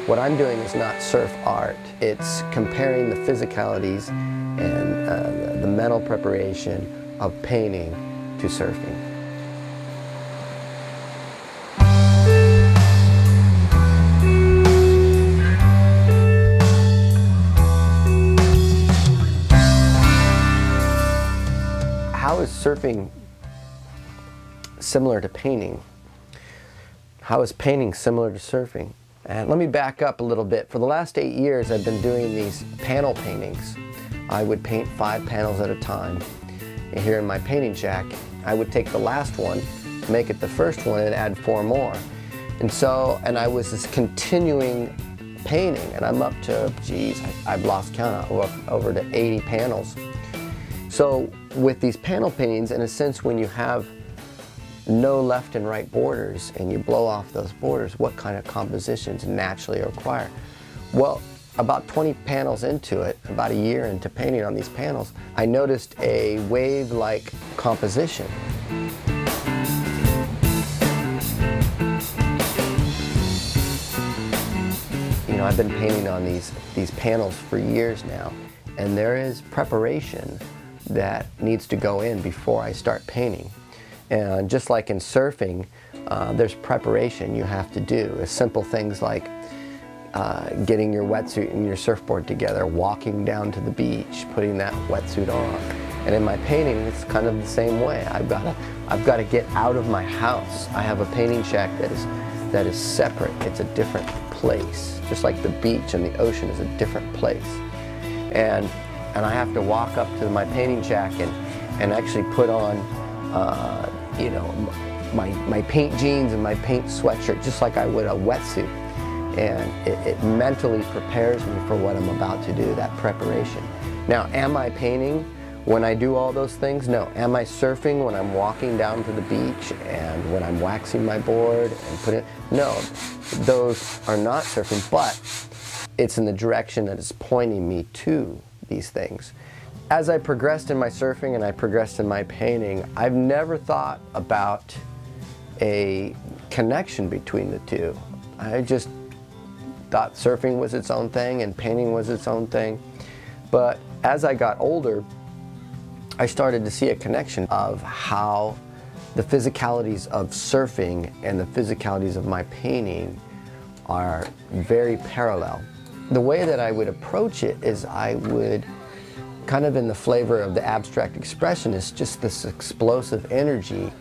What I'm doing is not surf art. It's comparing the physicalities and the mental preparation of painting to surfing. How is surfing similar to painting? How is painting similar to surfing? And let me back up a little bit. For the last 8 years, I've been doing these panel paintings. I would paint 5 panels at a time. And here in my painting shack, I would take the last one, make it the first one, and add 4 more. And I was just continuing painting, and I'm up to, geez, I've lost count, over to 80 panels. So with these panel paintings, in a sense, when you have no left and right borders and you blow off those borders, what kind of compositions naturally require? Well, about 20 panels into it, about a year into painting on these panels, I noticed a wave-like composition. You know, I've been painting on these panels for years now, and there is preparation that needs to go in before I start painting. And just like in surfing, there's preparation you have to do. Simple things like getting your wetsuit and your surfboard together, walking down to the beach, putting that wetsuit on. And in my painting, it's kind of the same way. I've got to get out of my house. I have a painting shack that is separate. It's a different place. Just like the beach and the ocean is a different place. And I have to walk up to my painting shack and actually put on you know, my paint jeans and my paint sweatshirt, just like I would a wetsuit. And it mentally prepares me for what I'm about to do, that preparation. Now, am I painting when I do all those things? No. Am I surfing when I'm walking down to the beach and when I'm waxing my board and putting it? No, those are not surfing, but it's in the direction that is pointing me to these things. As I progressed in my surfing and I progressed in my painting, I've never thought about a connection between the two. I just thought surfing was its own thing and painting was its own thing. But as I got older, I started to see a connection of how the physicalities of surfing and the physicalities of my painting are very parallel. The way that I would approach it is I would, kind of in the flavor of the abstract expressionist, just this explosive energy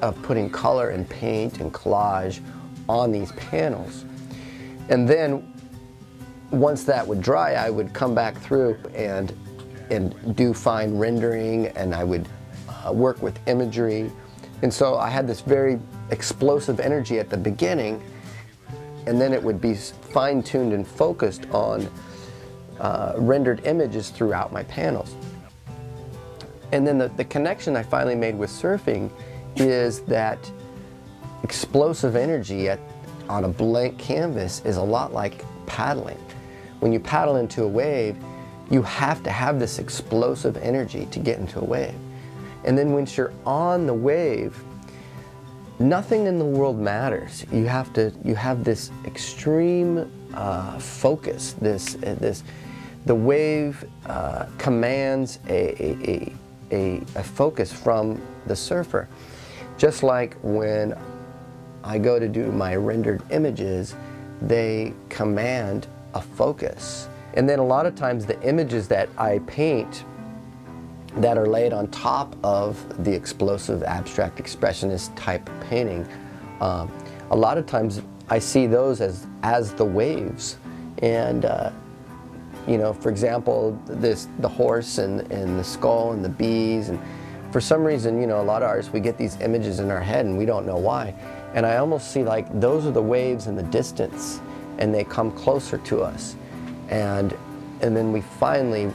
of putting color and paint and collage on these panels. And then once that would dry, I would come back through and do fine rendering, and I would work with imagery. And so I had this very explosive energy at the beginning, and then it would be fine-tuned and focused on rendered images throughout my panels. And then the connection I finally made with surfing is that explosive energy on a blank canvas is a lot like paddling. When you paddle into a wave, you have to have this explosive energy to get into a wave. And then once you're on the wave, nothing in the world matters. You have this extreme focus. The wave commands a focus from the surfer. Just like when I go to do my rendered images, they command a focus. And then a lot of times the images that I paint that are laid on top of the explosive abstract expressionist type painting, a lot of times I see those as the waves. And you know, for example, the horse and the skull and the bees, and for some reason, you know, a lot of artists, we get these images in our head and we don't know why. And I almost see like those are the waves in the distance, and they come closer to us. And then we finally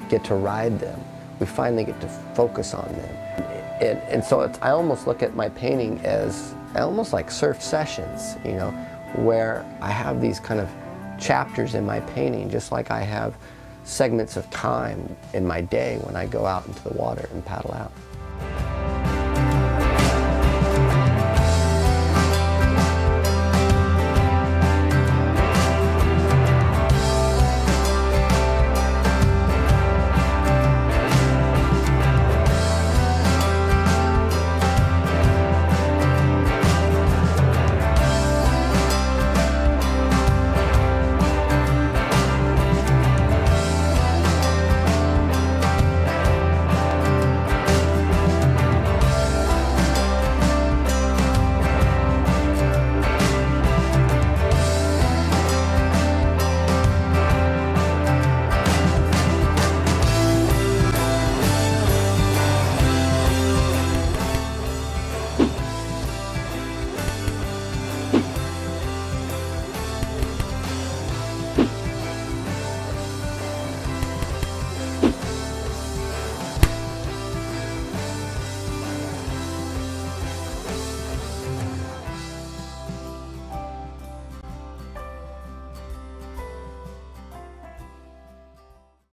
get to ride them. We finally get to focus on them. And so I almost look at my painting as almost like surf sessions, you know, where I have these kind of chapters in my painting, just like I have segments of time in my day when I go out into the water and paddle out.